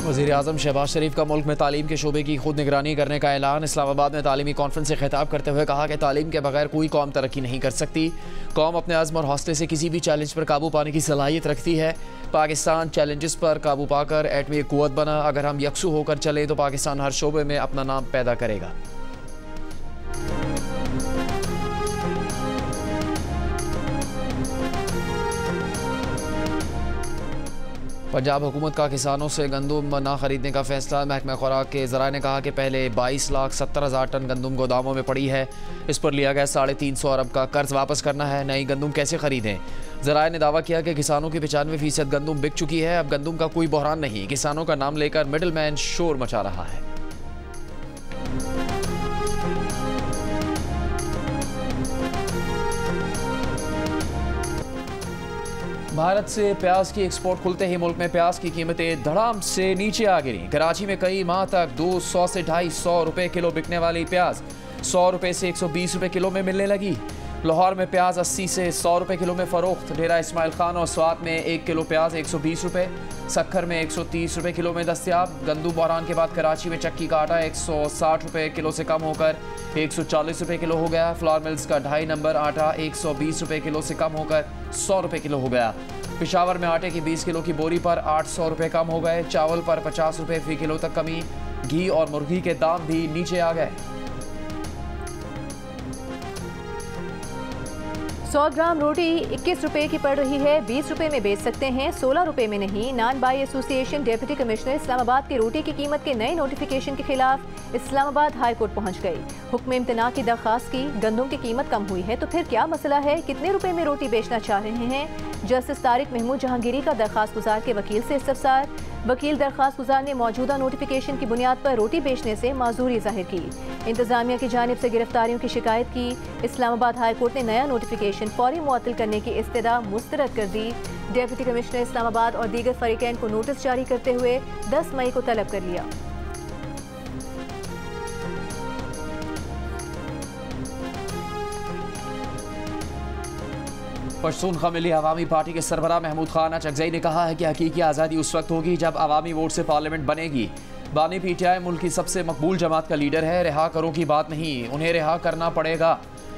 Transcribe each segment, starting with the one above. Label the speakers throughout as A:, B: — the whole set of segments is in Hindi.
A: वज़ीर-ए-आज़म शहबाज शरीफ का मुल्क में तालीम के शोबे की खुद निगरानी करने का ऐलान। इस्लामाबाद में तालीमी कॉन्फ्रेंस से खिताब करते हुए कहा कि तालीम के बगैर कोई कौम तरक्की नहीं कर सकती। कौम अपने अज़्म और हौसले से किसी भी चैलेंज पर काबू पाने की सलाहियत रखती है। पाकिस्तान चैलेंजेस पर काबू पाकर एटमी क़ुव्वत बना। अगर हम यकसू होकर चलें तो पाकिस्तान हर शोबे में अपना नाम पैदा करेगा। पंजाब हुकूमत का किसानों से गंदम ना खरीदने का फैसला। महकमा खुराक के ज़राए ने कहा कि पहले 22,70,000 टन गंदम गोदामों में पड़ी है। इस पर लिया गया 350 अरब का कर्ज वापस करना है। नई गंदम कैसे खरीदें? ज़राए ने दावा किया कि किसानों की 95% गंदम बिक चुकी है। अब गंदम का कोई बहरान नहीं। किसानों का नाम लेकर मिडल मैन शोर मचा रहा है। भारत से प्याज की एक्सपोर्ट खुलते ही मुल्क में प्याज की कीमतें धड़ाम से नीचे आ गिरी। कराची में कई माह तक 200 से 250 रुपए किलो बिकने वाली प्याज 100 रुपए से 120 रुपए किलो में मिलने लगी। लाहौर में प्याज 80 से 100 रुपए किलो में फ़रोख्त। डेरा इस्माइल खान और स्वात में 1 किलो प्याज 120 रुपए, सक्खर में 130 रुपए किलो में दस्तियाब। गंदम बहरान के बाद कराची में चक्की का आटा 160 रुपए किलो से कम होकर 140 रुपए किलो हो गया। फ्लावर मिल्स का 2.5 नंबर आटा 120 रुपए किलो से कम होकर 100 रुपए किलो हो गया। पेशावर में आटे की 20 किलो की बोरी पर 800 रुपए कम हो गए। चावल पर 50 रुपए फी किलो तक कमी। घी और मुर्गी के दाम भी नीचे आ गए।
B: 100 ग्राम रोटी 21 रुपए की पड़ रही है, 20 रुपए में बेच सकते हैं, 16 रुपए में नहीं। नान बाई एसोसिएशन डेप्यूटी कमिश्नर इस्लामाबाद की रोटी की कीमत के नए नोटिफिकेशन के खिलाफ इस्लामाबाद हाई कोर्ट पहुंच गई। हुक्म इम्तना की दरख्वास्त की। गंदम की कीमत कम हुई है तो फिर क्या मसला है? कितने रुपए में रोटी बेचना चाह रहे हैं? जस्टिस तारिक महमूद जहांगीरी का दरख्वास्त गुजार के वकील से इस्तफसार। वकील दरख्वास्त गुजार ने मौजूदा नोटिफिकेशन की बुनियाद पर रोटी बेचने से माजूरी जाहिर की। इंतजामिया की जानिब से गिरफ्तारियों की शिकायत की। इस्लामाबाद हाई कोर्ट ने नया नोटिफिकेशन फौरी मुअत्तल करने की इस्तदा मुस्तरद कर दी। डेप्यूटी कमिश्नर इस्लामाबाद और दीगर फरीकैन को नोटिस जारी करते हुए 10 मई को तलब कर लिया।
A: पश्तूनख्वा मिली अवामी पार्टी के सरबराह महमूद खान अचकजई ने कहा है कि हकीकी आज़ादी उस वक्त होगी जब अवामी वोट से पार्लियामेंट बनेगी। बानी पीटीआई मुल्क की सबसे मकबूल जमात का लीडर है। रिहा करो की बात नहीं, उन्हें रिहा करना पड़ेगा।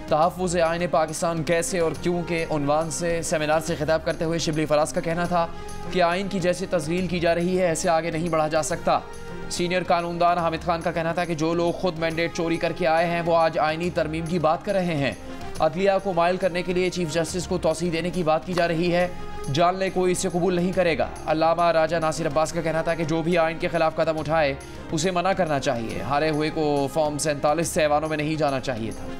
A: तहफ़्फ़ुज़ आईन पाकिस्तान कैसे और क्यों के उन्वान से सेमिनार से खिताब करते हुए शिबली फराज का कहना था कि आइन की जैसे तज़लील की जा रही है ऐसे आगे नहीं बढ़ा जा सकता। सीनियर कानूनदान हामिद खान का कहना था कि जो लोग खुद मैंडेट चोरी करके आए हैं वो आज आइनी तरमीम की बात कर रहे हैं। अदलिया को माइल करने के लिए चीफ जस्टिस को तौसीह देने की बात की जा रही है। जान ले कोई इसे कबूल नहीं करेगा। अल्लामा राजा नासिर अब्बास का कहना था कि जो भी आइन के खिलाफ कदम उठाए उसे मना करना चाहिए। हारे हुए को फॉर्म 47 से ऐवानों में नहीं जाना चाहिए था।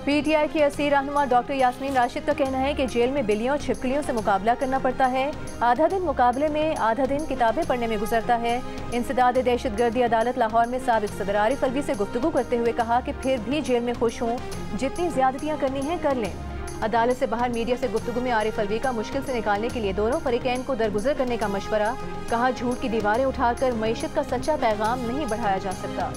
B: पीटीआई की असीर रहनुमा डॉक्टर यास्मीन राशिद का कहना है कि जेल में बिल्लियों और छिपकलियों से मुकाबला करना पड़ता है। आधा दिन मुकाबले में, आधा दिन किताबें पढ़ने में गुजरता है। इंसदाद दहशतगर्दी अदालत लाहौर में साबिक सदर आरिफ अलवी से गुफ्तगू करते हुए कहा कि फिर भी जेल में खुश हों, जितनी ज्यादतियाँ करनी हैं कर लें। अदालत से बाहर मीडिया से गुफ्तगू में आरिफ अलवी का मुश्किल से निकालने के लिए दोनों फरीकैन को दरगुजर करने का मशवरा। कहा झूठ की दीवारें उठाकर मईशत का सच्चा पैगाम नहीं बढ़ाया जा सकता।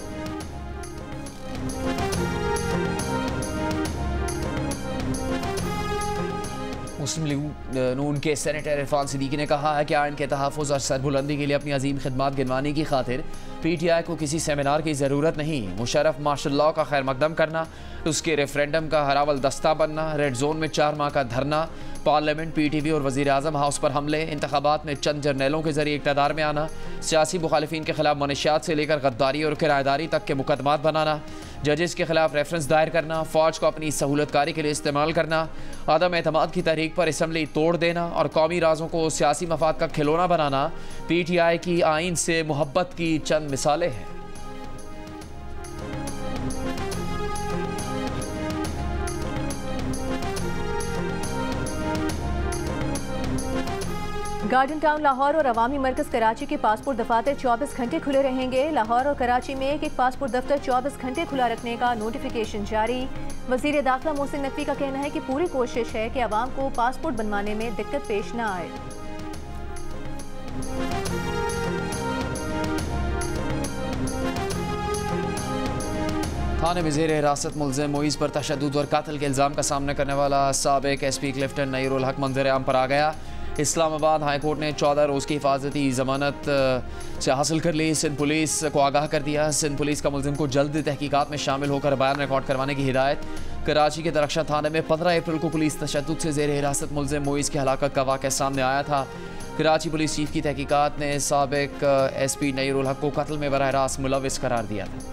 A: मुस्लिम लीग नून के सेनेटर इरफान सिद्दीकी ने कहा है कि आइन के तहफ़्फ़ुज़ और सरबुलंदी के लिए अपनी अजीम खिदमात गिनवाने की खातिर पीटीआई को किसी सेमिनार की ज़रूरत नहीं। मुशर्रफ मार्शल लॉ का खैर मकदम करना, उसके रेफरेंडम का हरावल दस्ता बनना, रेड जोन में 4 माह का धरना, पार्लियामेंट, पीटीवी और वज़ीर-ए-आज़म हाउस पर हमले, इंतखाबात में चंद जर्नैलों के जरिए इक़्तिदार में आना, सियासी मुखालिफिन के खिलाफ मनशियात से लेकर गद्दारी और किराएदारी तक के मुकदमात बनाना, जजेस के खिलाफ रेफरेंस दायर करना, फ़ौज को अपनी सहूलतकारी के लिए इस्तेमाल करना, आदम एतमाद की तहरीक पर असम्बली तोड़ देना और कौमी राजों को सियासी मफाद का खिलौना बनाना पीटीआई की आइन से मोहब्बत की चंद मिसालें हैं।
B: गार्डन टाउन लाहौर और अवामी मरकज़ कराची के पासपोर्ट दफातर 24 घंटे खुले रहेंगे। लाहौर और कराची में एक पासपोर्ट दफ्तर 24 घंटे खुला रखने का नोटिफिकेशन जारी। वज़ीर दाखिला मोहसिन नकवी का कहना है कि पूरी कोशिश है कि आवाम को पासपोर्ट बनवाने में दिक्कत पेश न आए।
A: थाने में ज़ेर हिरासत मुल्ज़िम मुईज़ पर तशद्दुद और कत्ल के इल्ज़ाम का सामना करने वाला साबिक SP क्लिफ्टन नईरुल हक मंजर आम पर आ गया। इस्लामाबाद हाई कोर्ट ने 14 रोज़ की हिफाजती ज़मानत से हासिल कर ली। सिंध पुलिस को आगाह कर दिया। सिंध पुलिस का मुल्ज़िम को जल्द तहकीकात में शामिल होकर बयान रिकॉर्ड करवाने की हिदायत। कराची के दरख्शां थाने में 15 अप्रैल को पुलिस तशद्दुद से ज़ेर हिरासत मुल्ज़िम मुईज़ की हलाकत का वाक़या सामने आया था। कराची पुलिस चीफ की तहकीकात ने साबिक SP नईरुल हक को कत्ल में बराह रास्त मुलविस करार दिया था।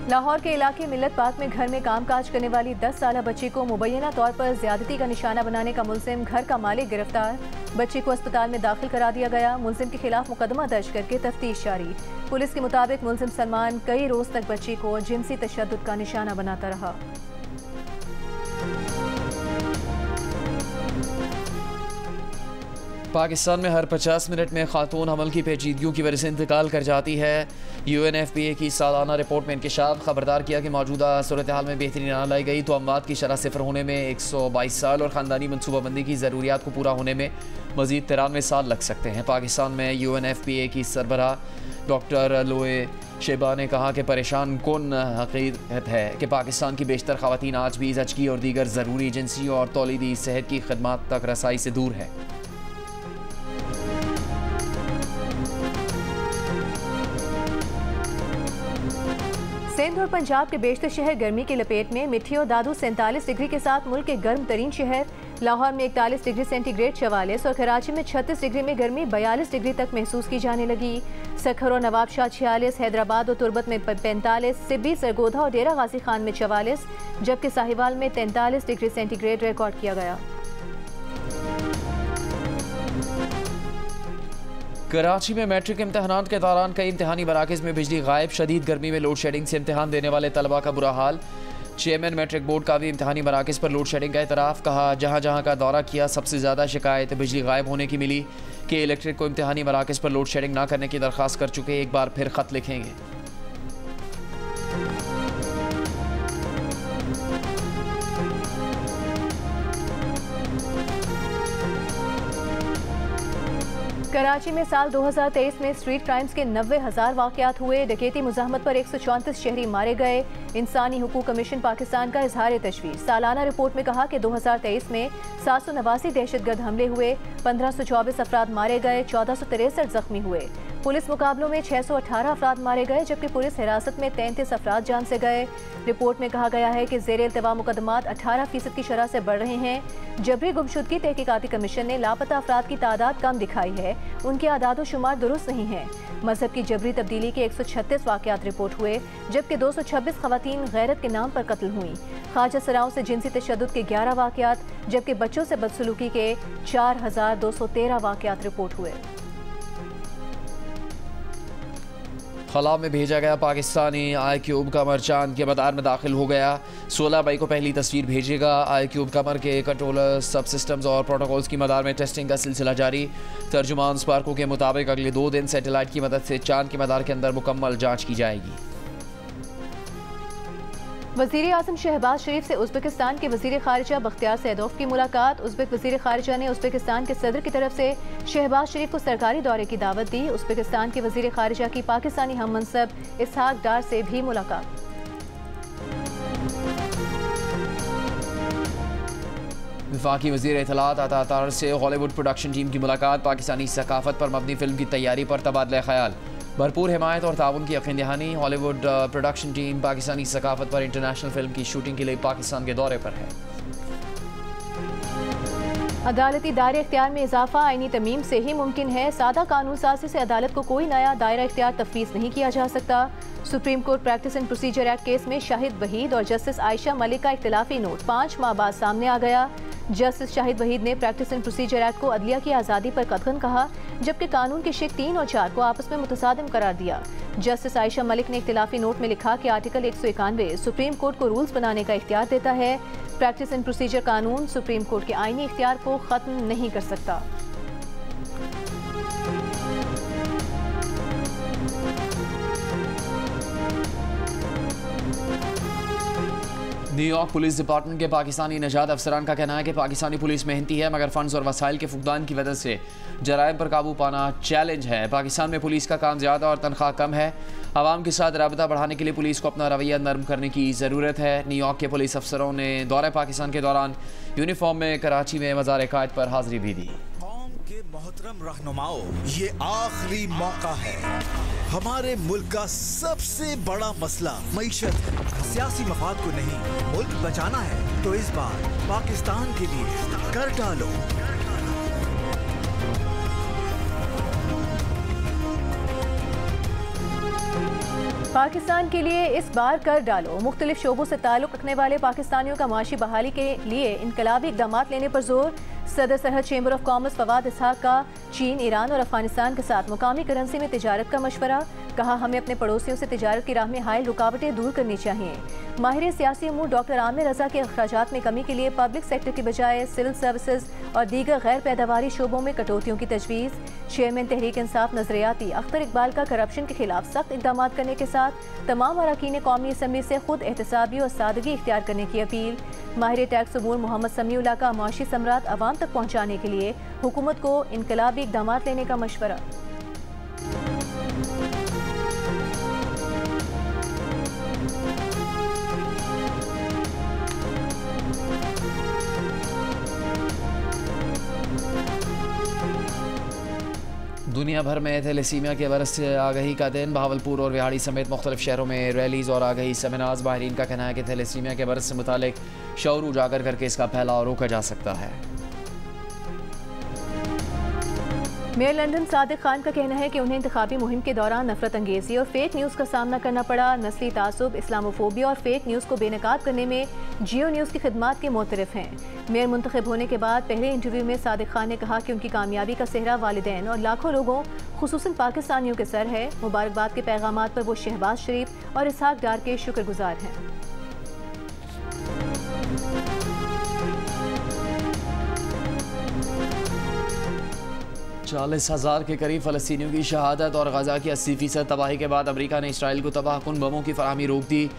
B: लाहौर के इलाके मिल्लत पार्क में घर में कामकाज करने वाली 10 साला बच्ची को मुबैना तौर पर ज्यादती का निशाना बनाने का मुल्जिम घर का मालिक गिरफ्तार। बच्ची को अस्पताल में दाखिल करा दिया गया। मुल्जिम के खिलाफ मुकदमा दर्ज करके तफ्तीश जारी। पुलिस के मुताबिक मुल्जिम सलमान कई रोज तक बच्ची को जिनसी तशद्दुद का निशाना बनाता रहा।
A: पाकिस्तान में हर 50 मिनट में खातून हमल की पेचीदगियों की वजह से इंतकाल कर जाती है। UNFPA की सालाना रिपोर्ट में इंकशाफ खबरदार किया कि मौजूदा सूरत हाल में बेहतरी ना लाई गई तो अमवात की शरह सिफर होने में 122 साल और ख़ानदानी मनसूबाबंदी की ज़रूरियात को पूरा होने में मज़ीद 93 साल लग सकते हैं। पाकिस्तान में UNFPA की सरबराह डॉक्टर लोए शेबा ने कहा कि परेशान कुन हकीकत है कि पाकिस्तान की बेशतर ख़वातीन आज भी ज़चगी और दीगर ज़रूरी एजेंसी और तौलीदी सेहत की खदमात तक रसाई से दूर है।
B: सिंध और पंजाब के बेशतर शहर गर्मी की लपेट में। मिठी और दादू 47 डिग्री के साथ मुल्क के गर्म तरीन शहर। लाहौर में 41 डिग्री सेंटीग्रेड 44 और कराची में 36 डिग्री में गर्मी 42 डिग्री तक महसूस की जाने लगी। सखर और नवाबशाह 46, हैदराबाद और तुर्बत में 45, सिब्बी, सरगोधा और डेरा गाजी खान में 44, जबकि साहिवाल में 43 डिग्री सेंटीग्रेड रिकॉर्ड किया गया।
A: कराची में मैट्रिक इम्तहान के दौरान कई इम्तहानी मराकज़ में बिजली गायब। शदीद गर्मी में लोड शेडिंग से इम्तहान देने वाले तलबा का बुरा हाल। चेयरमैन मैट्रिक बोर्ड का भी इम्तहानी मराकज़ पर लोड शेडिंग का एतराफ़। कहा जहाँ जहाँ का दौरा किया सबसे ज़्यादा शिकायत बिजली गायब होने की मिली कि इलेक्ट्रिक को इम्तहानी मराकज़ पर लोड शेडिंग ना करने की दरख्वास्त कर चुके, एक बार फिर ख़त लिखेंगे।
B: कराची में साल 2023 में स्ट्रीट क्राइम्स के 90,000 वाक़यात हुए। डकैती मुज़ाहमत पर 134 शहरी मारे गए। इंसानी हुकूक कमीशन पाकिस्तान का इजहार तशवीश। सालाना रिपोर्ट में कहा कि 2023 में 789 दहशतगर्द हमले हुए, 1524 अफराद मारे गए, 1463 जख्मी हुए। पुलिस मुकाबलों में 618 अफराद मारे गए, जबकि पुलिस हिरासत में 33 अफराद जान से गए। रिपोर्ट में कहा गया है कि ज़ेर इल्तवा मुकदमात 18% की शरह से बढ़ रहे हैं। जबरी गुमशुदगी तहकीकाती कमीशन ने लापता अफराद की तादाद कम दिखाई है, उनके आदाद शुमार दुरुस्त नहीं है। मजहब की जबरी तब्दीली के 136 वाक़यात रिपोर्ट हुए, जबकि 226 खवातीन गैरत के नाम पर कत्ल हुई। ख्वाजा सराओं से जिनसी तशद्दुद के 11 वाक़यात, जबकि बच्चों से बदसलूकी के 4213 वाक़यात रिपोर्ट हुए।
A: खला में भेजा गया पाकिस्तानी iCube कमर चांद के मदार में दाखिल हो गया। 16 मई को पहली तस्वीर भेजेगा। iCube कमर के कंट्रोलर, सब सिस्टम्स और प्रोटोकॉल्स की मदार में टेस्टिंग का सिलसिला जारी। तर्जुमान स्पार्को के मुताबिक अगले 2 दिन सैटेलाइट की मदद से चांद के मदार के अंदर मुकम्मल जाँच की जाएगी।
B: वज़ीर आज़म शहबाज शरीफ से उज़्बेकिस्तान के वज़ीर ख़ारिजा बख्तियार सैदोव की मुलाकात। उज़्बेक वज़ीर ख़ारिजा ने उज़्बेकिस्तान के सदर की तरफ से शहबाज शरीफ को सरकारी दौरे की दावत दी। उज़्बेकिस्तान के वज़ीर ख़ारिजा की पाकिस्तानी हम मनसब इसहाक डार से भी मुलाकात।
A: वफाकी वज़ीर इत्तलात अता तार से हॉलीवुड प्रोडक्शन टीम की मुलाकात। पाकिस्तानी सकाफत पर मबनी फिल्म की तैयारी पर तबादला ख्याल। भरपूर हिमायत और ताउन की यकीन दहानी। हॉलीवुड प्रोडक्शन टीम पाकिस्तानी सकाफत पर इंटरनेशनल फिल्म की शूटिंग के लिए पाकिस्तान के दौरे पर है।
B: अदालती दायरे इख्तियार में इजाफा आईनी तमीम से ही मुमकिन है। सादा कानून साजी से अदालत को कोई नया दायरा इख्तियार तफवीज़ नहीं किया जा सकता। Supreme court practice and procedure act case में शाहिद वहीद और जस्टिस आयशा मलिक का इख्तिलाफी नोट 5 माह बाद सामने आ गया। जस्टिस शाहिद वहीद ने प्रैक्टिस एंड प्रोसीजर एक्ट को अदलिया की आज़ादी पर कतगन कहा, जबकि कानून के शिक 3 और 4 को आपस में मुतसादिम करार दिया। जस्टिस आयशा मलिक ने इख्तिलाफी नोट में लिखा कि आर्टिकल 191 सुप्रीम कोर्ट को रूल्स बनाने का इख्तियार देता है। प्रैक्टिस एंड प्रोसीजर कानून सुप्रीम कोर्ट के आईनी इख्तियार को ख़त्म नहीं कर सकता।
A: न्यूयॉर्क पुलिस डिपार्टमेंट के पाकिस्तानी नजात अफसरान का कहना है कि पाकिस्तानी पुलिस मेहनती है मगर फंड्स और वसाइल के फुकदान की वजह से जराइम पर काबू पाना चैलेंज है। पाकिस्तान में पुलिस का काम ज़्यादा और तनख्वाह कम है। आवाम के साथ राबता बढ़ाने के लिए पुलिस को अपना रवैया नरम करने की ज़रूरत है। न्यूयॉर्क के पुलिस अफसरों ने दौरे पाकिस्तान के दौरान यूनिफॉर्म में कराची में मज़ार कायद पर हाजिरी भी दी।
C: मोहतरम रहनुमाओ, ये आखिरी मौका है। हमारे मुल्क का सबसे बड़ा मसला मईशत है। सियासी मफाद को नहीं, मुल्क बचाना है तो इस बार पाकिस्तान के लिए कर डालो।
B: पाकिस्तान के लिए इस बार कर डालो। मुख्तलिफ शोबों से ताल्लुक़ रखने वाले पाकिस्तानियों का माशी बहाली के लिए इनकलाबी इक़दाम लेने पर जोर। सदर सरहद चेंबर ऑफ कॉमर्स फवाद इसहाक का चीन, ईरान और अफगानिस्तान के साथ मुकामी करेंसी में तिजारत का मशवरा। कहा, हमें अपने पड़ोसियों से तिजारत की राह में हायल रुकावटें दूर करनी चाहिए। माहिर सियासी अमूर डॉक्टर आमिर रजा के अखराजात में कमी के लिए पब्लिक सेक्टर की बजाय सिविल सर्विसेज और दीगर गैर पैदावारी शोबों में कटौतियों की तजवीज़। चेयरमैन तहरीक इंसाफ नजरियाती अख्तर इकबाल का करप्शन के खिलाफ सख्त इकदाम करने के साथ तमाम अरकान कौमी असम्बली से खुद एहतसाबी और सादगी इख्तियार करने की अपील। माहिर टैक्स अमूर मोहम्मद समीउल्लाह का माशी समरात आवाम तक पहुँचाने के लिए हुकूमत को इनकलाबी इकदाम लेने का मशवरा।
A: दुनिया भर में थैलेसीमिया के बरस से आगाही का दिन। बहावलपुर और विहाड़ी समेत मुख्तलिफ शहरों में रैलीज और आगाही सेमिनार्स। माहिरीन का कहना है कि थैलेसीमिया के बरस से मुतालिक शऊर उजागर करके इसका फैलाव रोका जा सकता है।
B: मेयर लंदन सादिक खान का कहना है कि उन्हें इंतखाबी मुहिम के दौरान नफरत अंगेजी और फेक न्यूज़ का सामना करना पड़ा। नस्ली तासुब, इस्लामोफोबिया और फेक न्यूज़ को बेनकाब करने में जियो न्यूज़ की खिदमात के मोतरफ हैं। मेयर मुंतखब होने के बाद पहले इंटरव्यू में सादिक खान ने कहा कि उनकी कामयाबी का सेहरा वालिदैन और लाखों लोगों खुसूसन पाकिस्तानियों के सर है। मुबारकबाद के पैगामात पर वो शहबाज शरीफ और इसहाक डार के शुक्रगुजार हैं।
A: 40,000 के करीब फ़लस्तीनियों की शहादत और गजा की 80% तबाही के बाद अमरीका ने इसराइल को तबाहकुन बमों की फराहमी रोक दी।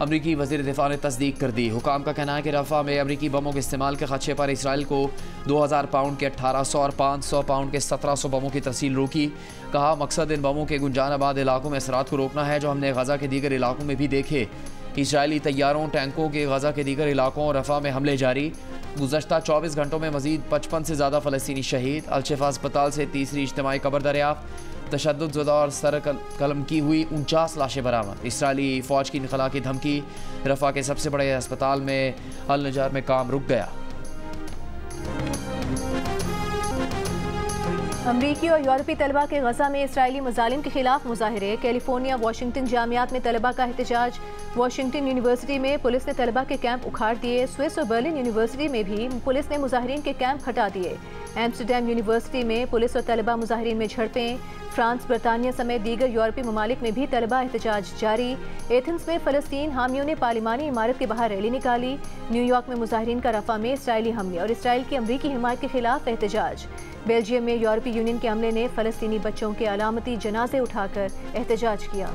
A: अमरीकी वज़ीर दिफा ने तस्दीक कर दी। हुकाम का कहना है कि रफ़ा में अमरीकी बमों के इस्तेमाल के खदशे पर इसराइल को 2000 पाउंड के 1800 और 500 पाउंड के 1700 बमों की तरसील रोकी। कहा, मकसद इन बमों के गुंजानाबाद इलाकों में असरात को रोकना है जो हमने गजा के दीगर इलाकों में भी देखे। इसराइली तैयारों, टैंकों के गजा के दीगर इलाकों और रफ़ा में हमले जारी। गुज़श्ता 24 घंटों में मज़ीद 55 से ज़्यादा फ़लस्तीनी शहीद। अल-शिफा अस्पताल से तीसरी इज्तिमाई कब्र दरियाफ्त। तशद्दुद और सर कलम की हुई 49 लाशें बरामद। इसराइली फ़ौज की इनखला की धमकी। रफ़ा के सबसे बड़े अस्पताल में अल-नजार में काम रुक गया।
B: अमरीकी और यूरोपीय तलबा के गजा में इसराइली मजालिम के खिलाफ मुजाहिरे। कैलिफोर्निया, वाशिंगटन जामियात में तलबा का एहतजाज। वाशिंगटन यूनिवर्सिटी में पुलिस ने तलबा के कैंप उखाड़ दिए। स्विस और बर्लिन यूनिवर्सिटी में भी पुलिस ने मुजाहिरीन के कैंप हटा दिए। एम्स्टरडैम यूनिवर्सिटी में पुलिस और तलबा मुजाहिरीन में झड़पें। फ्रांस, बरतानिया समेत दीगर यूरोपीय ममालिक में भी तलबा एहतजाज जारी। एथेंस में फ़लस्तीन हामियों ने पार्लिमानी इमारत के बाहर रैली निकाली। न्यूयॉर्क में मुजाहिरीन का रफ़ा में इसराइली हमले और इसराइल की अमरीकी हिमायत के खिलाफ एहतजाज। बेल्जियम में यूरोपीय यूनियन के हमले ने फ़लस्तीनी बच्चों के अलामती जनाजे उठाकर एहतजाज किया।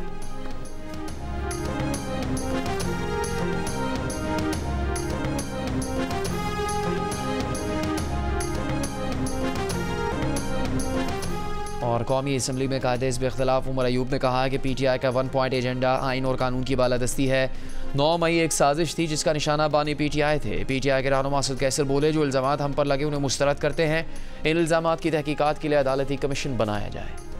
A: और कौमी असम्बली में कायदे हिज़्ब इख्तिलाफ उमर अयूब ने कहा है कि PTI का 1 पॉइंट एजेंडा आइन और कानून की बालादस्ती है। 9 मई एक साजिश थी जिसका निशाना बानी PTI थे। PTI के रहनुमा असद कैसर बोले, जो इल्ज़ामात हम पर लगे उन्हें मुस्तरद करते हैं। इन इल्ज़ामात की तहकीकात के लिए अदालती कमीशन बनाया जाए।